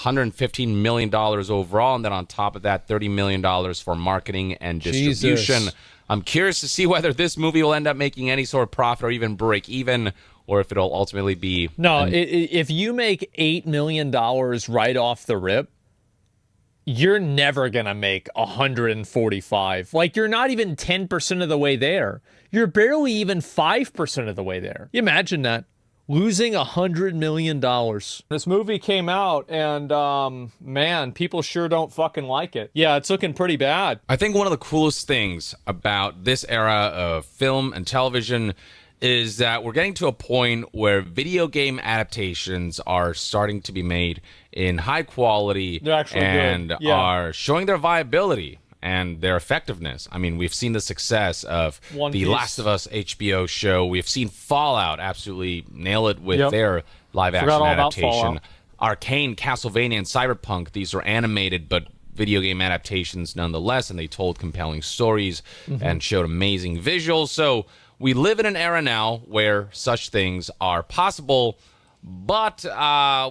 $115 million overall, and then on top of that, $30 million for marketing and distribution. Jesus. I'm curious to see whether this movie will end up making any sort of profit or even break even, or if it'll ultimately be... No, if you make $8 million right off the rip, you're never going to make 145. Like, you're not even 10% of the way there. You're barely even 5% of the way there. You imagine that. Losing $100 million. This movie came out, and, man, people sure don't fucking like it. Yeah, it's looking pretty bad. I think one of the coolest things about this era of film and television is that we're getting to a point where video game adaptations are starting to be made in high quality and are showing their viability and their effectiveness. I mean, we've seen the success of the Last of Us HBO show. We've seen Fallout absolutely nail it with their live-action adaptation. Arcane, Castlevania, and Cyberpunk, these are animated but video game adaptations nonetheless, and they told compelling stories and showed amazing visuals. So we live in an era now where such things are possible, but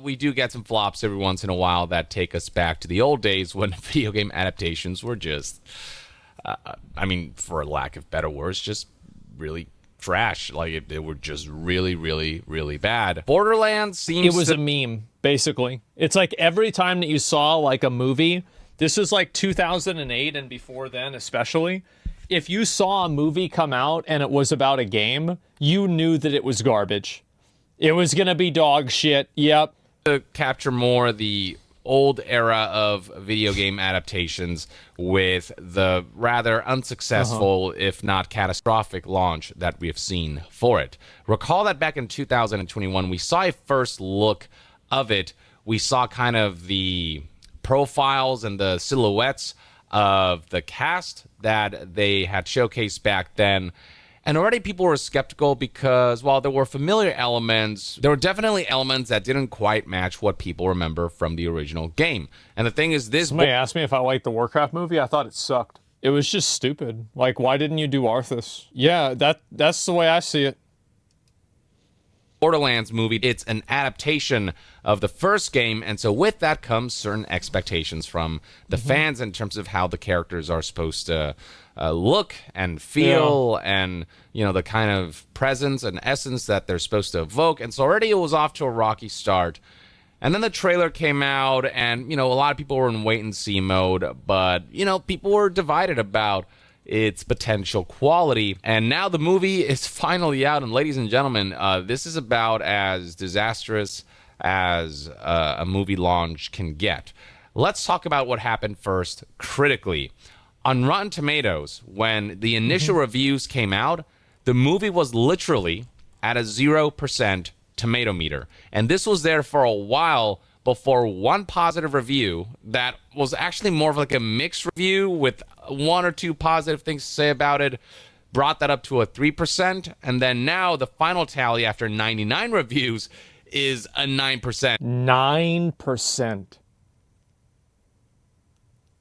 we do get some flops every once in a while that take us back to the old days when video game adaptations were just, I mean, for lack of better words, just really trash. Like, they were just really, really, really bad. Borderlands seems... It was a meme, basically. It's like every time that you saw, like, a movie, this is like 2008 and before then especially, if you saw a movie come out and it was about a game, you knew that it was garbage. It was going to be dog shit. Yep. To capture more the old era of video game adaptations with the rather unsuccessful, if not catastrophic, launch that we have seen for it. Recall that back in 2021, we saw a first look of it. We saw kind of the profiles and the silhouettes of the cast that they had showcased back then. And already people were skeptical because while there were familiar elements, there were definitely elements that didn't quite match what people remember from the original game. And the thing is, this... Somebody asked me if I liked the Warcraft movie. I thought it sucked. It was just stupid. Like, why didn't you do Arthas? Yeah, that's the way I see it. Borderlands movie, it's an adaptation of the first game, and so with that comes certain expectations from the fans in terms of how the characters are supposed to look and feel, and, you know, the kind of presence and essence that they're supposed to evoke. And so already it was off to a rocky start. And then the trailer came out, and, you know, a lot of people were in wait-and-see mode, but, you know, people were divided about its potential quality. And now the movie is finally out, and ladies and gentlemen, this is about as disastrous as a movie launch can get. Let's talk about what happened first critically. On Rotten Tomatoes, when the initial reviews came out, the movie was literally at a 0% tomato meter. And this was there for a while before one positive review that was actually more of like a mixed review with one or two positive things to say about it brought that up to a 3%. And then now the final tally after 99 reviews is a 9%. 9%.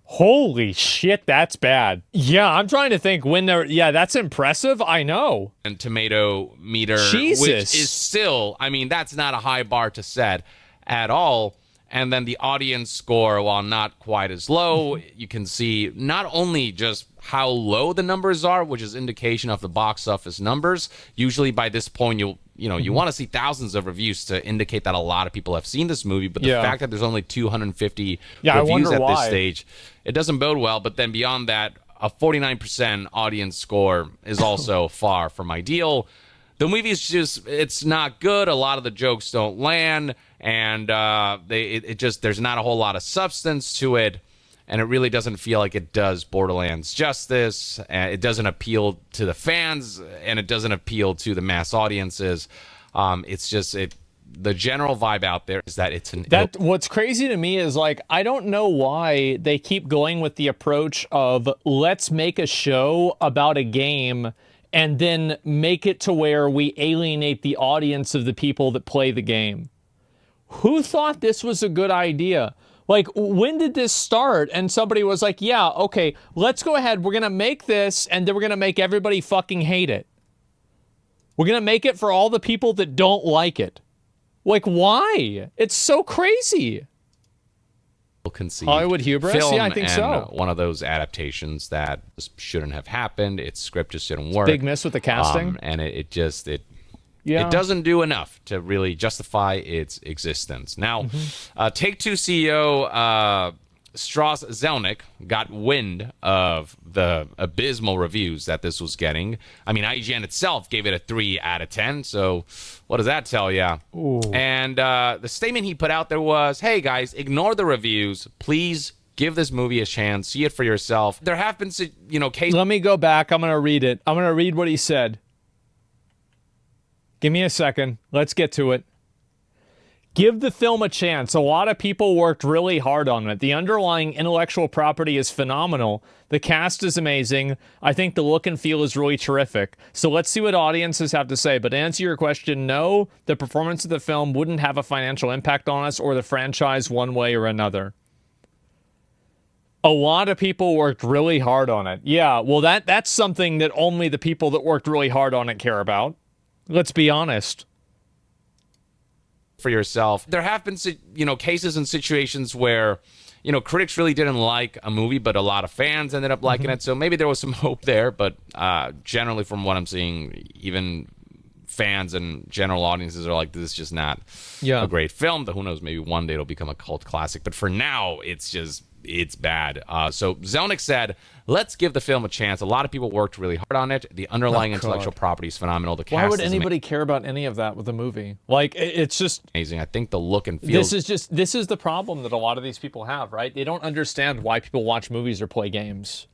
Holy shit, that's bad. Yeah, I'm trying to think when they're... Yeah, that's impressive. I know. And tomato meter, Jesus. Which is still... I mean, that's not a high bar to set at all. And then the audience score, while not quite as low, you can see not only just how low the numbers are, which is indication of the box office numbers. Usually by this point, you want to see thousands of reviews to indicate that a lot of people have seen this movie. But the fact that there's only 250 reviews at this stage, it doesn't bode well. But then beyond that, a 49% audience score is also far from ideal. The movie is just, it's not good. A lot of the jokes don't land, and there's not a whole lot of substance to it, and it really doesn't feel like it does Borderlands justice. It doesn't appeal to the fans, and it doesn't appeal to the mass audiences. It's just the general vibe out there is that it's what's crazy to me is, like, I don't know why they keep going with the approach of let's make a show about a game and then make it to where we alienate the audience of the people that play the game. Who thought this was a good idea? Like, when did this start? And somebody was like, yeah, okay, let's go ahead. We're going to make this, and then we're going to make everybody fucking hate it. We're going to make it for all the people that don't like it. Like, why? It's so crazy. conceived Hollywood hubris? film, Yeah, I think and so. one of those adaptations that just shouldn't have happened. Its script just didn't work. Big miss with the casting. And it Yeah. it doesn't do enough to really justify its existence. Now, Take-Two CEO Strauss Zelnick got wind of the abysmal reviews that this was getting. I mean, IGN itself gave it a 3 out of 10, so what does that tell you? And the statement he put out there was, hey, guys, ignore the reviews. Please give this movie a chance. See it for yourself. There have been, cases... Let me go back. I'm going to read it. I'm going to read what he said. Give me a second. Let's get to it. Give the film a chance. A lot of people worked really hard on it. The underlying intellectual property is phenomenal. The cast is amazing. I think the look and feel is really terrific. So let's see what audiences have to say. But to answer your question, no, the performance of the film wouldn't have a financial impact on us or the franchise one way or another. A lot of people worked really hard on it. Yeah, well, that's something that only the people that worked really hard on it care about. Let's be honest. For yourself. There have been, cases and situations where, critics really didn't like a movie, but a lot of fans ended up liking it. So maybe there was some hope there, but generally from what I'm seeing, even fans and general audiences are like, this is just not a great film. But who knows, maybe one day it'll become a cult classic. But for now, it's bad. So Zelnick said, let's give the film a chance. A lot of people worked really hard on it. The underlying intellectual property is phenomenal. The cast Why would anybody care about any of that with a movie? Like, it's just amazing. I think the look and feel... This is the problem that a lot of these people have, right? They don't understand why people watch movies or play games.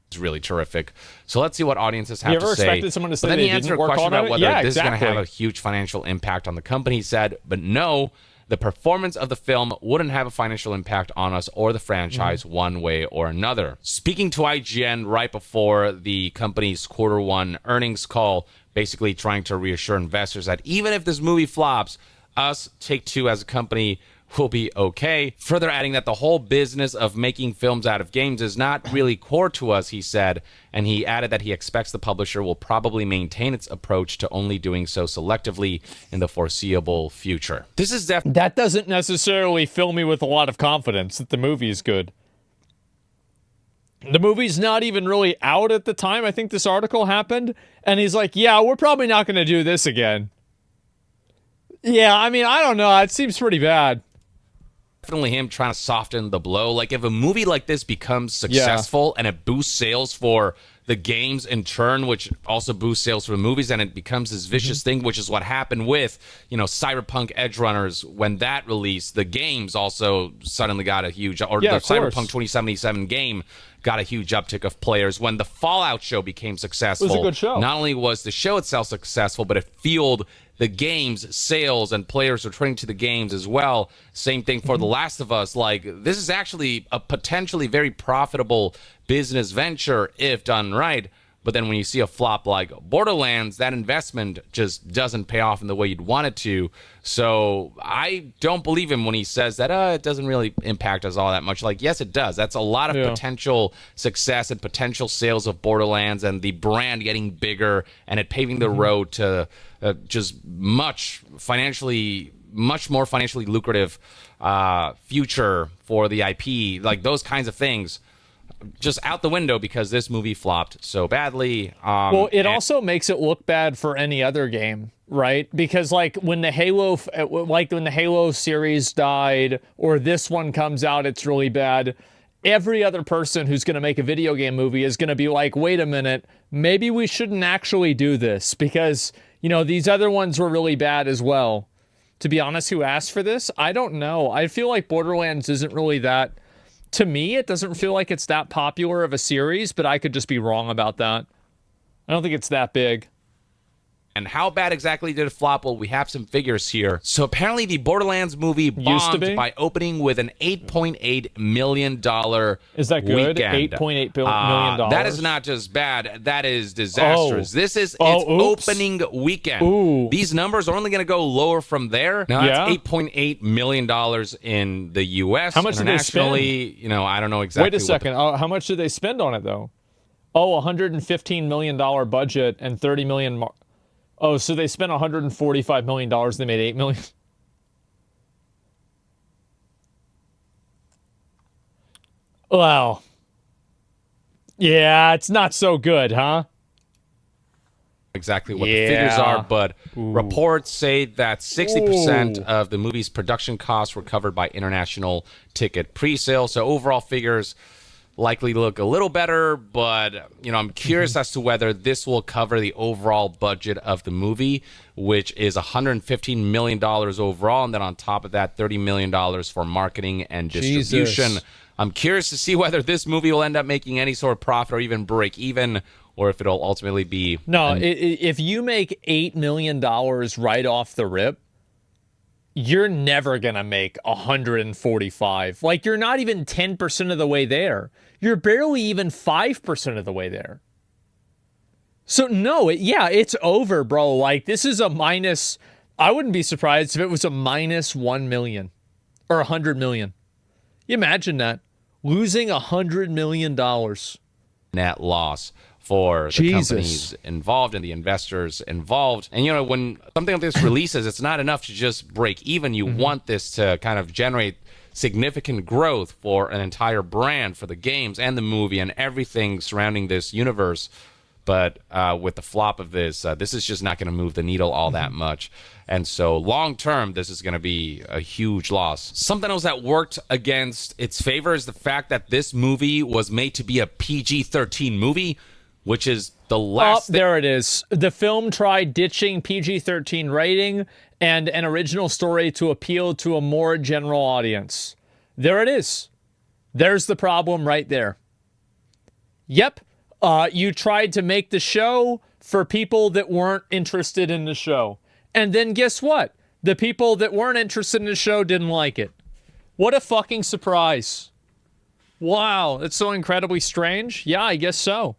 It's really terrific. So let's see what audiences have to say. You ever expected someone to say then they he answered a didn't work question hard on about it? whether Yeah, this is going to exactly. have a huge financial impact on the company. He said, but no, the performance of the film wouldn't have a financial impact on us or the franchise one way or another. Speaking to IGN right before the company's Q1 earnings call, basically trying to reassure investors that even if this movie flops, us, Take-Two as a company, will be okay. Further adding that the whole business of making films out of games is not really core to us, he said, and he added that he expects the publisher will probably maintain its approach to only doing so selectively in the foreseeable future. This is That doesn't necessarily fill me with a lot of confidence that the movie is good. The movie's not even really out at the time I think this article happened, and he's like, yeah, we're probably not going to do this again. Yeah, I mean, I don't know. It seems pretty bad. Definitely him trying to soften the blow. Like, if a movie like this becomes successful and it boosts sales for the games in turn, which also boosts sales for the movies, and it becomes this vicious thing, which is what happened with, Cyberpunk Edge Runners. When that released, the games also suddenly got a huge, or the Cyberpunk 2077 game got a huge uptick of players. When the Fallout show became successful, it was a good show. Not only was the show itself successful, but it fueled the game's sales and players returning to the games as well. Same thing for The Last of Us. Like, this is actually a potentially very profitable business venture if done right. But then when you see a flop like Borderlands, that investment just doesn't pay off in the way you'd want it to. So I don't believe him when he says that it doesn't really impact us all that much. Like, yes, it does. That's a lot of potential success and potential sales of Borderlands and the brand getting bigger and it paving the road to just much more financially lucrative future for the IP. Like, those kinds of things just out the window because this movie flopped so badly. Well, it also makes it look bad for any other game, right? Because when the Halo series died, or this one comes out, it's really bad. Every other person who's going to make a video game movie is going to be like, wait a minute, maybe we shouldn't actually do this because, these other ones were really bad as well. To be honest, who asked for this? I don't know. I feel like Borderlands isn't really that... To me, it doesn't feel like it's that popular of a series, but I could just be wrong about that. I don't think it's that big. And how bad exactly did it flop? Well, we have some figures here. So apparently the Borderlands movie bombed by opening with an $8.8 million Is that good? weekend. $8.8 million? That is not just bad. That is disastrous. This is its opening weekend. Ooh. These numbers are only going to go lower from there. Now, that's $8.8 million in the U.S. How much did they spend? I don't know exactly. Wait a second. How much did they spend on it, though? $115 million budget and $30 million... so they spent $145 million. They made $8 million. Well, yeah, it's not so good, huh? Exactly what the figures are, but reports say that 60% Ooh. of the movie's production costs were covered by international ticket pre-sale. So overall figures likely look a little better, but I'm curious as to whether this will cover the overall budget of the movie, which is $115 million overall, and then on top of that, $30 million for marketing and distribution. Jesus. I'm curious to see whether this movie will end up making any sort of profit or even break even, or if it'll ultimately be... No, if you make $8 million right off the rip, you're never going to make 145. Like, you're not even 10% of the way there. You're barely even 5% of the way there. So, no, it's over, bro. Like, this is a minus... I wouldn't be surprised if it was a minus 1 million or 100 million. You imagine that. Losing $100 million. Net loss for the companies involved and the investors involved. And, when something like this releases, it's not enough to just break even. You want this to kind of generate significant growth for an entire brand, for the games and the movie and everything surrounding this universe. But with the flop of this, this is just not going to move the needle all that much. And so long term, this is going to be a huge loss. Something else that worked against its favor is the fact that this movie was made to be a PG-13 movie, which is the last... there it is. The film tried ditching PG-13 rating and an original story to appeal to a more general audience. There it is. There's the problem right there. Yep. You tried to make the show for people that weren't interested in the show. And then guess what? The people that weren't interested in the show didn't like it. What a fucking surprise. Wow, it's so incredibly strange. Yeah, I guess so.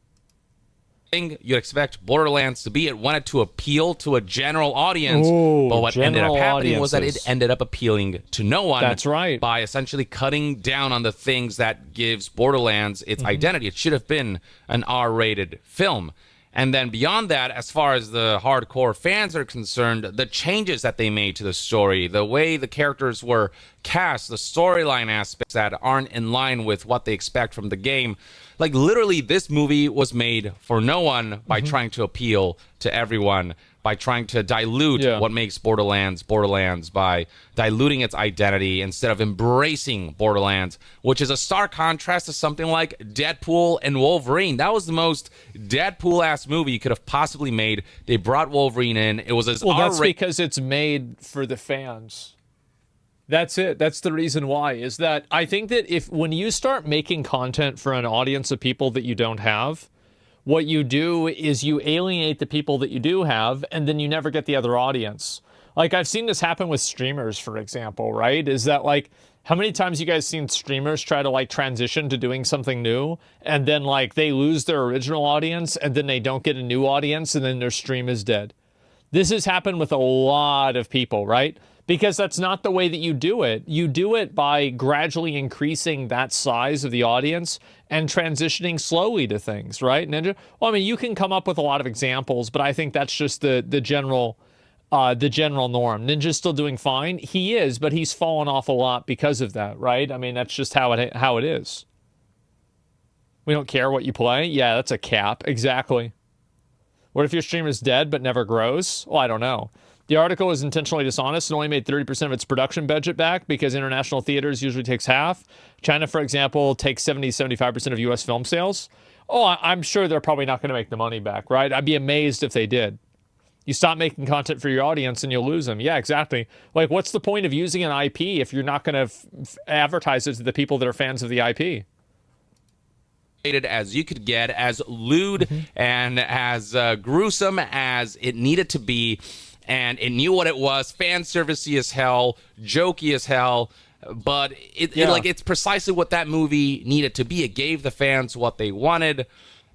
You'd expect Borderlands to be. It wanted to appeal to a general audience, but what ended up happening was that it ended up appealing to no one. That's right. By essentially cutting down on the things that gives Borderlands its identity. It should have been an R-rated film. And then beyond that, as far as the hardcore fans are concerned, the changes that they made to the story, the way the characters were cast, the storyline aspects that aren't in line with what they expect from the game. Like, literally, this movie was made for no one by trying to appeal to everyone, by trying to dilute what makes Borderlands Borderlands, by diluting its identity instead of embracing Borderlands, which is a stark contrast to something like Deadpool and Wolverine. That was the most Deadpool-ass movie you could have possibly made. They brought Wolverine in. It was as that's because it's made for the fans. That's it. That's the reason why, is that I think that when you start making content for an audience of people that you don't have, what you do is you alienate the people that you do have, and then you never get the other audience. Like, I've seen this happen with streamers, for example, right? Is that, like, how many times you guys seen streamers try to, like, transition to doing something new, and then, like, they lose their original audience, and then they don't get a new audience, and then their stream is dead? This has happened with a lot of people, right? Because that's not the way that you do it. You do it by gradually increasing that size of the audience and transitioning slowly to things, right, Ninja? Well, I mean, you can come up with a lot of examples, but I think that's just the general norm. Ninja's still doing fine. He is, but he's fallen off a lot because of that, right? I mean, that's just how it is. We don't care what you play. Yeah, that's a cap. Exactly. What if your stream is dead but never grows? Well, I don't know. The article was intentionally dishonest and only made 30% of its production budget back because international theaters usually takes half. China, for example, takes 70-75% of U.S. film sales. Oh, I'm sure they're probably not going to make the money back, right? I'd be amazed if they did. You stop making content for your audience and you'll lose them. Yeah, exactly. Like, what's the point of using an IP if you're not going to advertise it to the people that are fans of the IP? As you could get, as lewd and as gruesome as it needed to be. And it knew what it was, fan servicey as hell, jokey as hell, but it's precisely what that movie needed to be. It gave the fans what they wanted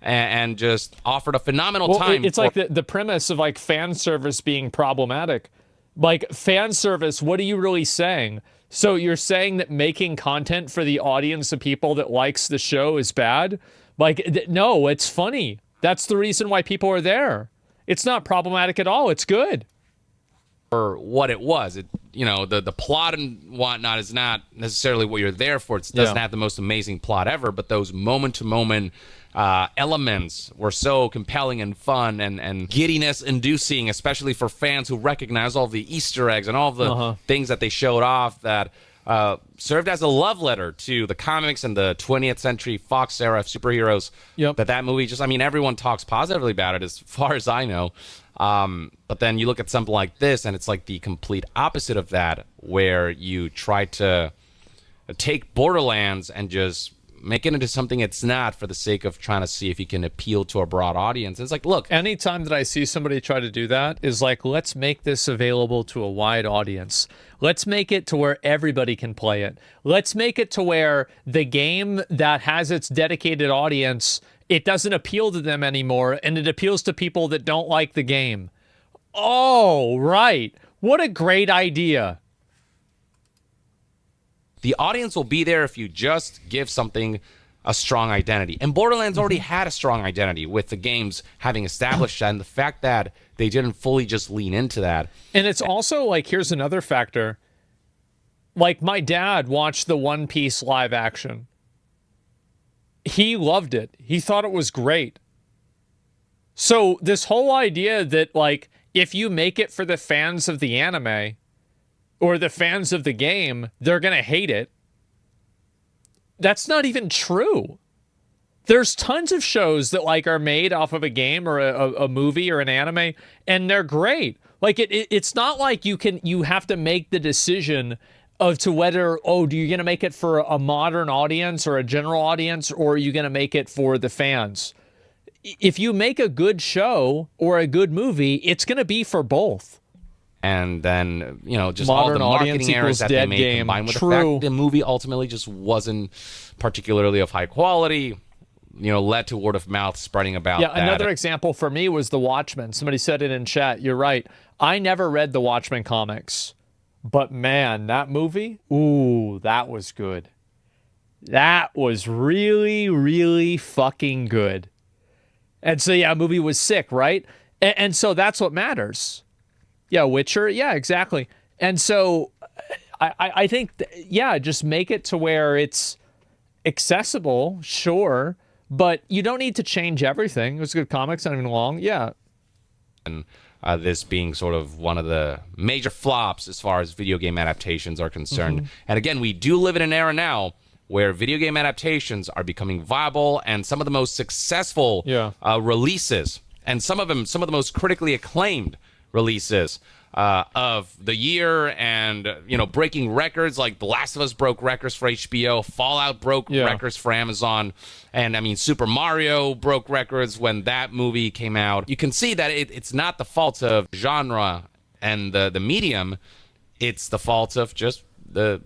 and just offered a phenomenal time. It's like the premise of, like, fan service being problematic. Like, fan service, what are you really saying? So you're saying that making content for the audience of people that likes the show is bad? Like, no, it's funny. That's the reason why people are there. It's not problematic at all. It's good. for what it was. The plot and whatnot is not necessarily what you're there for. It doesn't have the most amazing plot ever, but those moment-to-moment elements were so compelling and fun and giddiness-inducing, especially for fans who recognize all the Easter eggs and all the things that they showed off that served as a love letter to the comics and the 20th century Fox era of superheroes. That movie everyone talks positively about it as far as I know. But then you look at something like this, and it's like the complete opposite of that, where you try to take Borderlands and just make it into something it's not for the sake of trying to see if you can appeal to a broad audience. It's like, look. Anytime that I see somebody try to do that is like, let's make this available to a wide audience. Let's make it to where everybody can play it. Let's make it to where the game that has its dedicated audience, it doesn't appeal to them anymore, and it appeals to people that don't like the game. Oh, right. What a great idea. The audience will be there if you just give something a strong identity. And Borderlands already had a strong identity with the games having established that, and the fact that they didn't fully just lean into that. And it's also like, here's another factor. Like, my dad watched the One Piece live action. He loved it. He thought it was great. So this whole idea that, like, if you make it for the fans of the anime or the fans of the game, they're going to hate it. That's not even true. There's tons of shows that, like, are made off of a game or a movie or an anime, and they're great. Like, it's not like you have to make the decision of to whether, do you going to make it for a modern audience or a general audience, or are you going to make it for the fans? If you make a good show or a good movie, it's going to be for both. And then, just modern all the marketing errors that they made game. combined with the fact the movie ultimately just wasn't particularly of high quality, led to word of mouth spreading about that. Another example for me was The Watchmen. Somebody said it in chat. You're right. I never read the Watchmen comics. But man, that movie, that was good. That was really, really fucking good. And so, a movie was sick, right? And so that's what matters. Witcher, exactly. And so I think, just make it to where it's accessible, sure, but you don't need to change everything. It was good comics, not even long, And this being sort of one of the major flops as far as video game adaptations are concerned. And again, we do live in an era now where video game adaptations are becoming viable, and some of the most successful releases, and some of the most critically acclaimed releases of the year, and breaking records. Like The Last of Us broke records for HBO, Fallout broke records for Amazon, and Super Mario broke records when that movie came out. You can see that it's not the fault of genre and the medium, it's the fault of just the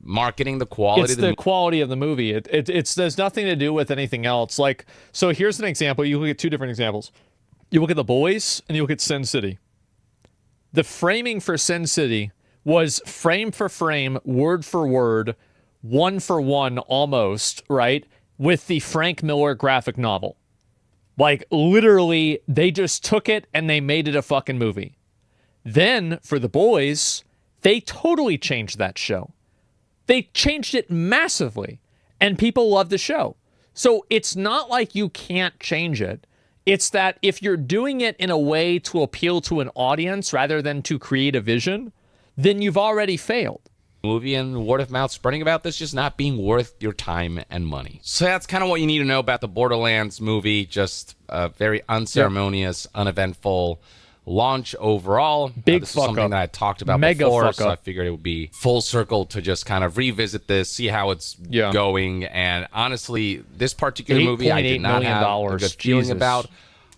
marketing, the quality. It's the quality of the movie. It's there's nothing to do with anything else. Like, so here's an example. You look at two different examples. You look at The Boys and you look at Sin City. The framing for Sin City was frame for frame, word for word, one for one almost, right, with the Frank Miller graphic novel. Like, literally, they just took it and they made it a fucking movie. Then, for The Boys, they totally changed that show. They changed it massively, and people love the show. So it's not like you can't change it. It's that if you're doing it in a way to appeal to an audience rather than to create a vision, then you've already failed. Movie and word of mouth spreading about this just not being worth your time and money. So that's kind of what you need to know about the Borderlands movie. Just a very unceremonious, uneventful launch overall. Big this is fuck something up. that I talked about Mega before, fuck so I up. figured it would be full circle to just kind of revisit this, see how it's going. And honestly, this particular movie I did not have a good feeling about.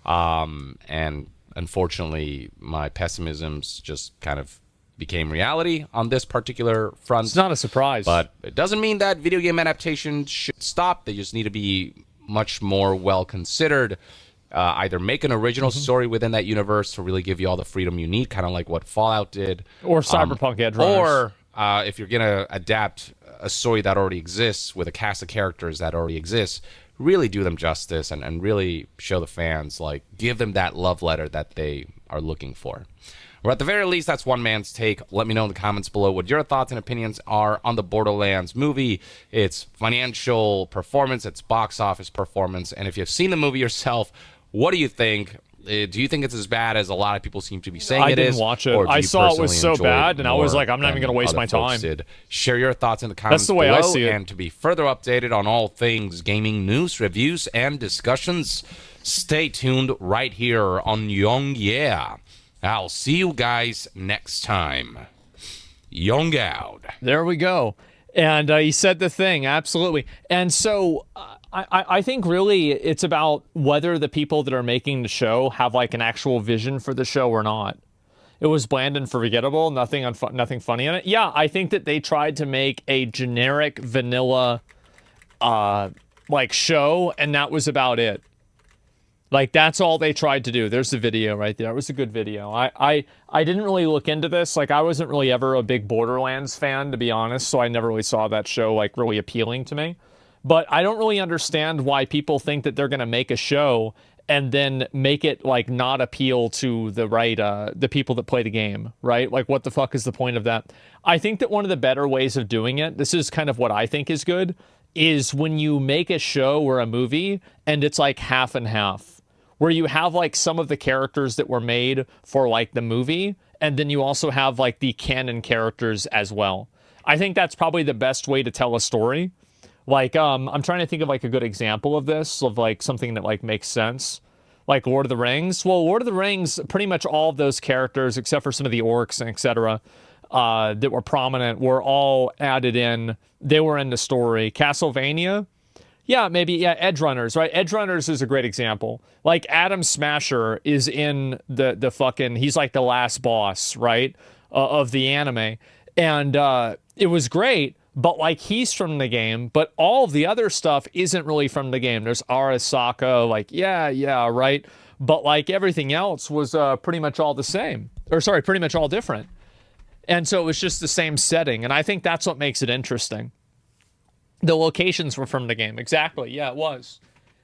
And unfortunately, my pessimisms just kind of became reality on this particular front. It's not a surprise. But it doesn't mean that video game adaptations should stop. They just need to be much more well considered. Either make an original story within that universe to really give you all the freedom you need, kind of like what Fallout did. Or Cyberpunk Edge Runners. Or if you're going to adapt a story that already exists with a cast of characters that already exists, really do them justice and really show the fans, like, give them that love letter that they are looking for. or at the very least, that's one man's take. Let me know in the comments below what your thoughts and opinions are on the Borderlands movie, its financial performance, its box office performance, and if you've seen the movie yourself, what do you think? Do you think it's as bad as a lot of people seem to be saying it is? I didn't watch it. I saw it was so bad, and I was like, I'm not even going to waste my time. Share your thoughts in the comments below. That's the way I see it. And to be further updated on all things gaming news, reviews, and discussions, stay tuned right here on Young Yeah. I'll see you guys next time. Young out. There we go. And he said the thing, absolutely. And so I think really it's about whether the people that are making the show have like an actual vision for the show or not. It was bland and forgettable, nothing funny in it. Yeah, I think that they tried to make a generic vanilla like show, and that was about it. Like, that's all they tried to do. There's the video right there. It was a good video. I didn't really look into this. Like, I wasn't really ever a big Borderlands fan, to be honest, so I never really saw that show, like, really appealing to me. But I don't really understand why people think that they're going to make a show and then make it, like, not appeal to the right, the people that play the game, right? Like, what the fuck is the point of that? I think that one of the better ways of doing it, this is kind of what I think is good, is when you make a show or a movie and it's, like, half and half. Where you have, like, some of the characters that were made for, like, the movie, and then you also have, like, the canon characters as well. I think that's probably the best way to tell a story. Like, I'm trying to think of, like, a good example of this, of, like, something that, like, makes sense. Like Lord of the Rings. Well, Lord of the Rings, pretty much all of those characters, except for some of the orcs and etc., that were prominent, were all added in. They were in the story. Castlevania, yeah, maybe, yeah, Edge Runners, right? Edge Runners is a great example. Like, Adam Smasher is in the fucking, he's like the last boss, right, of the anime. And it was great, but, like, he's from the game, but all of the other stuff isn't really from the game. There's Arasaka, like, yeah, right? But, like, everything else was pretty much all the same. Or, sorry, pretty much all different. And so it was just the same setting, and I think that's what makes it interesting. The locations were from the game. Exactly. Yeah, it was.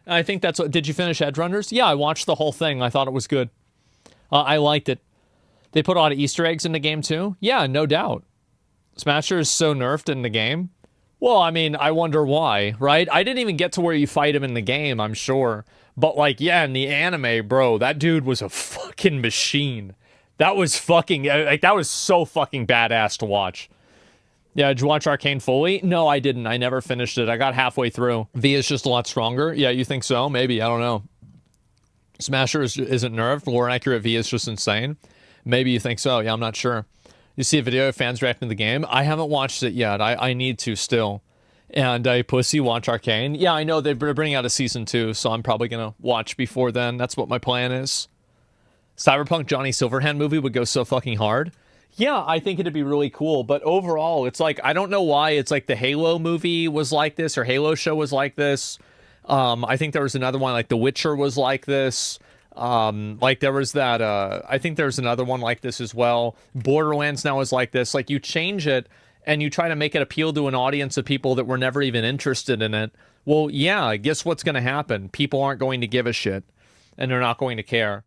And I think that's what... Did you finish Edge Runners? Yeah, I watched the whole thing. I thought it was good. I liked it. They put a lot of Easter eggs in the game, too? Yeah, no doubt. Smasher is so nerfed in the game. Well, I mean, I wonder why, right? I didn't even get to where you fight him in the game, I'm sure. But, like, yeah, in the anime, bro, that dude was a fucking machine. That was fucking... Like, that was so fucking badass to watch. Yeah, did you watch Arcane fully? No, I didn't. I never finished it. I got halfway through. V is just a lot stronger? Yeah, you think so? Maybe. I don't know. Smasher isn't nerfed. Lore accurate V is just insane. Maybe you think so. Yeah, I'm not sure. You see a video of fans reacting to the game? I haven't watched it yet. I need to still. And pussy, watch Arcane. Yeah, I know they're bringing out a season 2, so I'm probably going to watch before then. That's what my plan is. Cyberpunk Johnny Silverhand movie would go so fucking hard. Yeah, I think it'd be really cool, but overall, it's like, I don't know why it's like the Halo movie was like this, or Halo show was like this. I think there was another one, like The Witcher was like this. Like there was that, I think there's another one like this as well. Borderlands now is like this. Like, you change it, and you try to make it appeal to an audience of people that were never even interested in it. Well, yeah, guess what's going to happen? People aren't going to give a shit, and they're not going to care.